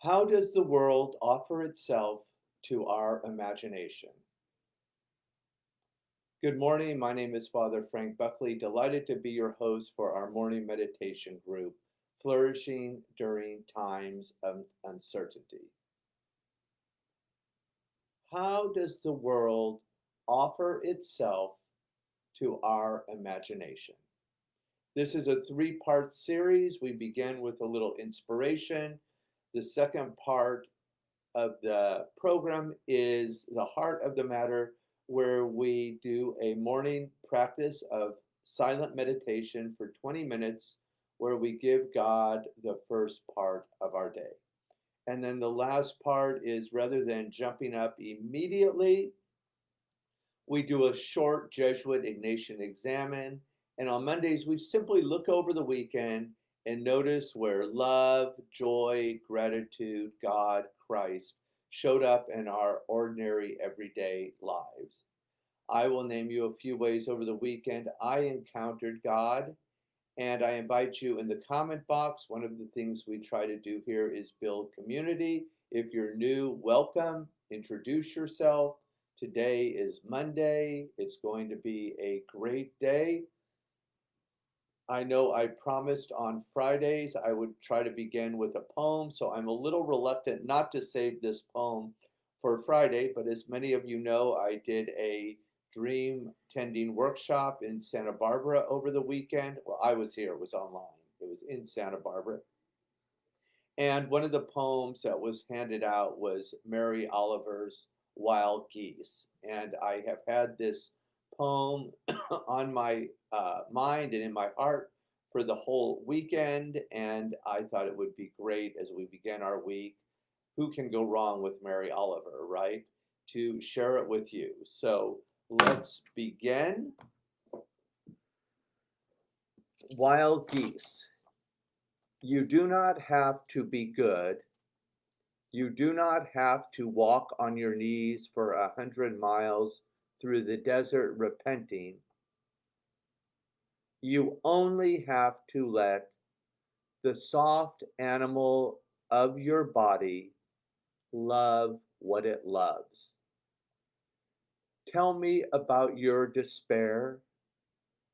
How does the world offer itself to our imagination? Good morning. My name is Father Frank Buckley. Delighted to be your host for our morning meditation group, Flourishing During Times of Uncertainty. How does the world offer itself to our imagination? This is a three-part series. We begin with a little inspiration. The second part of the program is the heart of the matter, where we do a morning practice of silent meditation for 20 minutes, where we give God the first part of our day. And then the last part is rather than jumping up immediately, we do a short Jesuit Ignatian examine. And on Mondays, we simply look over the weekend and notice where love, joy, gratitude, God, Christ showed up in our ordinary everyday lives. I will name you a few ways over the weekend I encountered God, and I invite you in the comment box. One of the things we try to do here is build community. If you're new, welcome, introduce yourself. Today is Monday. It's going to be a great day. I know I promised on Fridays I would try to begin with a poem, so I'm a little reluctant not to save this poem for Friday, but as many of you know, I did a dream tending workshop in Santa Barbara over the weekend. Well, I was here, it was online, it was in Santa Barbara. And one of the poems that was handed out was Mary Oliver's Wild Geese. And I have had this poem on my mind and in my heart for the whole weekend. And I thought it would be great as we begin our week. Who can go wrong with Mary Oliver, right? To share it with you. So let's begin. Wild Geese. You do not have to be good. You do not have to walk on your knees for 100 miles through the desert repenting. You only have to let the soft animal of your body love what it loves. Tell me about your despair.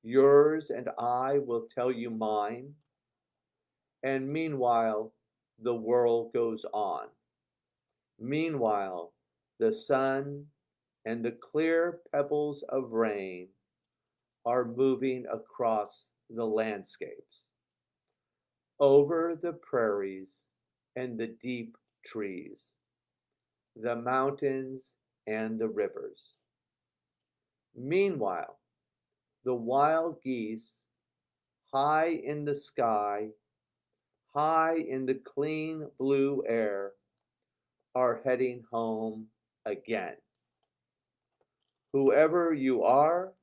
Yours and I will tell you mine. And meanwhile, the world goes on. Meanwhile, the sun and the clear pebbles of rain are moving across the landscapes, over the prairies and the deep trees, the mountains and the rivers. Meanwhile, the wild geese, high in the sky, high in the clean blue air, are heading home again. Whoever you are,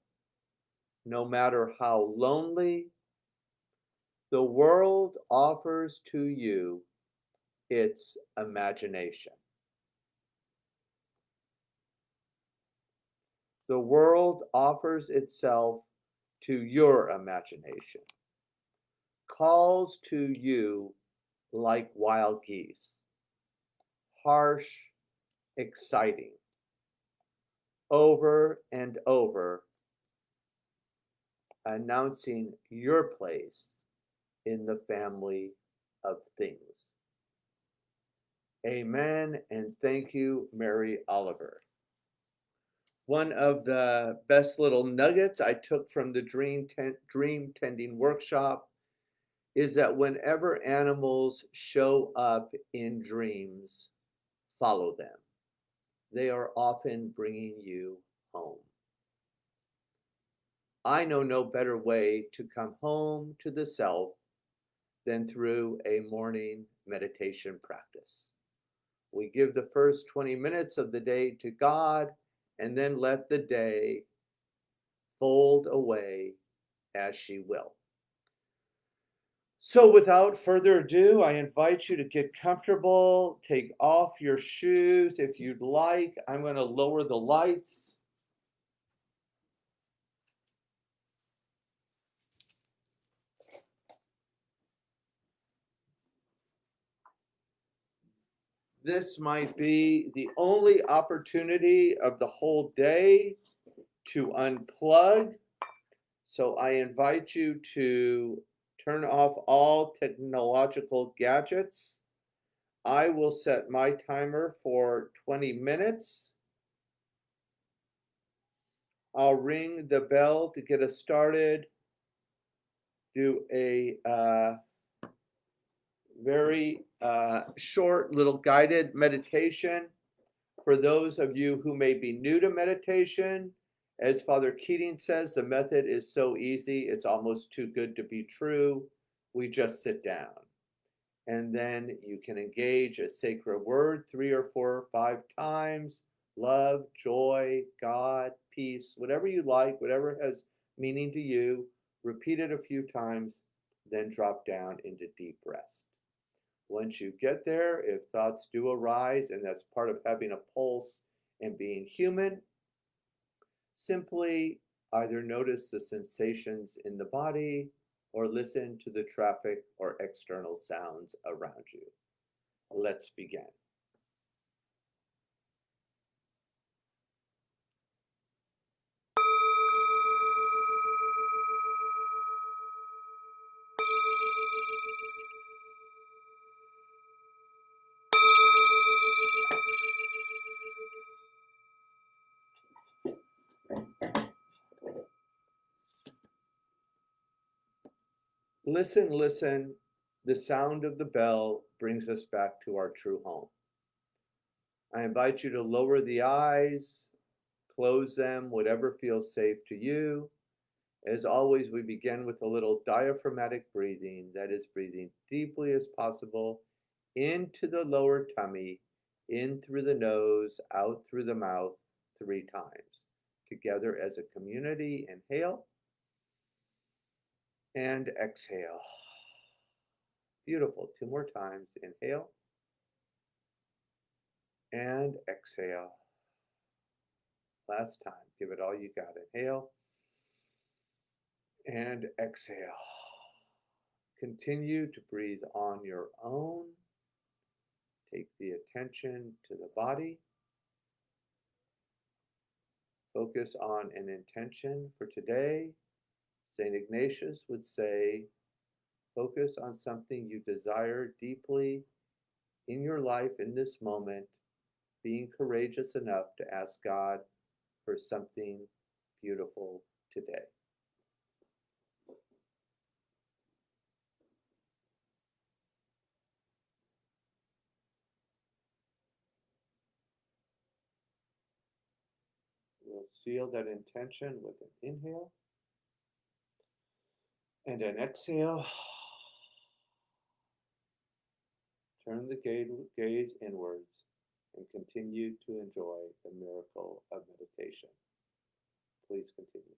no matter how lonely, the world offers to you its imagination. The world offers itself to your imagination, calls to you like wild geese, harsh, exciting, over and over, announcing your place in the family of things. Amen, and thank you, Mary Oliver. One of the best little nuggets I took from the dream tending workshop is that whenever animals show up in dreams, follow them. They are often bringing you home. I know no better way to come home to the self than through a morning meditation practice. We give the first 20 minutes of the day to God and then let the day fold away as she will. So without further ado, I invite you to get comfortable, take off your shoes if you'd like. I'm going to lower the lights. This might be the only opportunity of the whole day to unplug. So I invite you to turn off all technological gadgets. I will set my timer for 20 minutes. I'll ring the bell to get us started. Do a very short little guided meditation. For those of you who may be new to meditation, as Father Keating says, the method is so easy, it's almost too good to be true. We just sit down. And then you can engage a sacred word 3 or 4 or 5 times. Love, joy, God, peace, whatever you like, whatever has meaning to you. Repeat it a few times, then drop down into deep rest. Once you get there, if thoughts do arise, and that's part of having a pulse and being human, simply either notice the sensations in the body or listen to the traffic or external sounds around you. Let's begin. Listen, listen. The sound of the bell brings us back to our true home. I invite you to lower the eyes, close them, whatever feels safe to you. As always, we begin with a little diaphragmatic breathing, that is, breathing deeply as possible into the lower tummy, in through the nose, out through the mouth 3 times. Together as a community, inhale and exhale. Beautiful. 2 more times. Inhale and exhale. Last time. Give it all you got. Inhale and exhale. Continue to breathe on your own. Take the attention to the body. Focus on an intention for today. St. Ignatius would say, focus on something you desire deeply in your life in this moment, being courageous enough to ask God for something beautiful today. We'll seal that intention with an inhale and an exhale. Turn the gaze inwards and continue to enjoy the miracle of meditation. Please continue.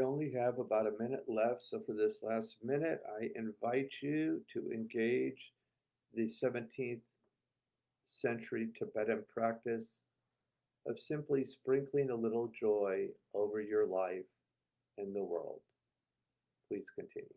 We only have about a minute left, so for this last minute, I invite you to engage the 17th century Tibetan practice of simply sprinkling a little joy over your life and the world. Please continue.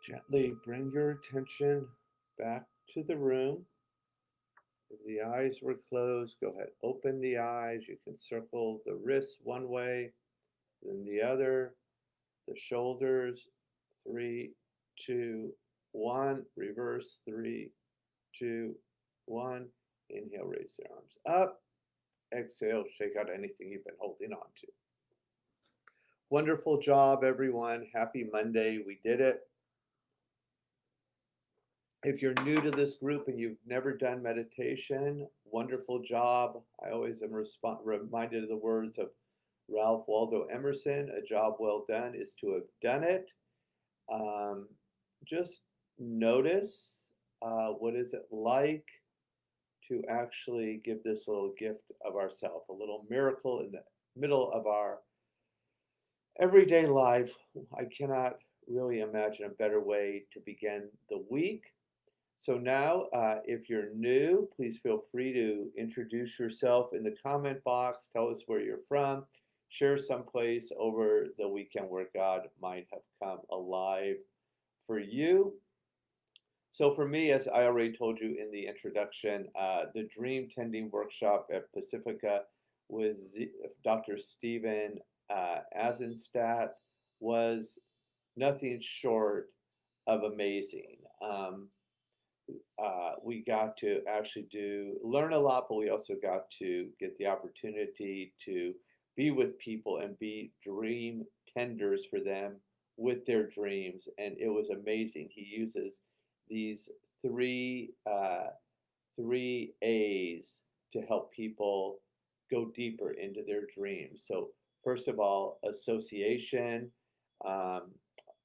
Gently bring your attention back to the room. If the eyes were closed, go ahead, open the eyes. You can circle the wrists one way, then the other, the shoulders. 3, 2, 1. Reverse. 3, 2, 1. Inhale, raise the arms up. Exhale, shake out anything you've been holding on to. Wonderful job, everyone. Happy Monday. We did it. If you're new to this group and you've never done meditation, wonderful job. I always am reminded of the words of Ralph Waldo Emerson, a job well done is to have done it. Just notice what is it like to actually give this little gift of ourself, a little miracle in the middle of our everyday life. I cannot really imagine a better way to begin the week. So now, if you're new, please feel free to introduce yourself in the comment box. Tell us where you're from. Share someplace over the weekend where God might have come alive for you. So for me, as I already told you in the introduction, the Dream Tending Workshop at Pacifica with Dr. Stephen Azenstadt was nothing short of amazing. We got to actually learn a lot, but we also got to get the opportunity to be with people and be dream tenders for them with their dreams. And it was amazing. He uses these three A's to help people go deeper into their dreams. So first of all, association, um,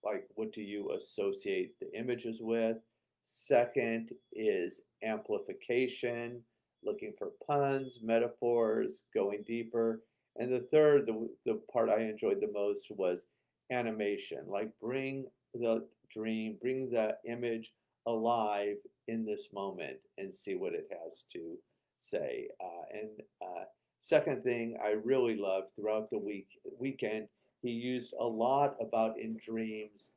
like what do you associate the images with? Second is amplification, looking for puns, metaphors, going deeper. And the third, the part I enjoyed the most was animation, like bring the dream, bring the image alive in this moment and see what it has to say. Second thing I really loved throughout the weekend, he used a lot about in dreams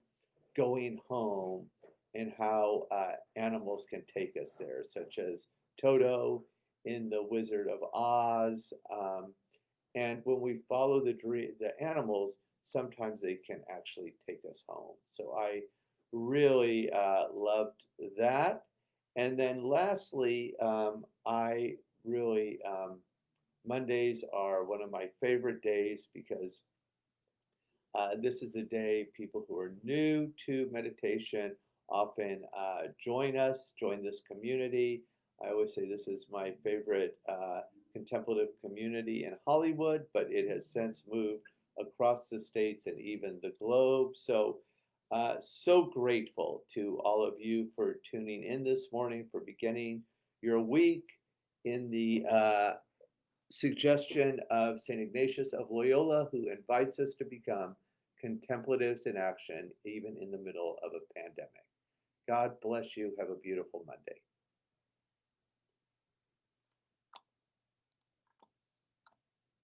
going home and how animals can take us there, such as Toto in The Wizard of Oz. And when we follow the animals, sometimes they can actually take us home. So I really loved that. And then lastly, I really, Mondays are one of my favorite days because this is a day people who are new to meditation often join this community. I always say this is my favorite contemplative community in Hollywood, but it has since moved across the states and even the globe. So, so grateful to all of you for tuning in this morning, for beginning your week in the suggestion of St. Ignatius of Loyola, who invites us to become contemplatives in action, even in the middle of a pandemic. God bless you. Have a beautiful Monday.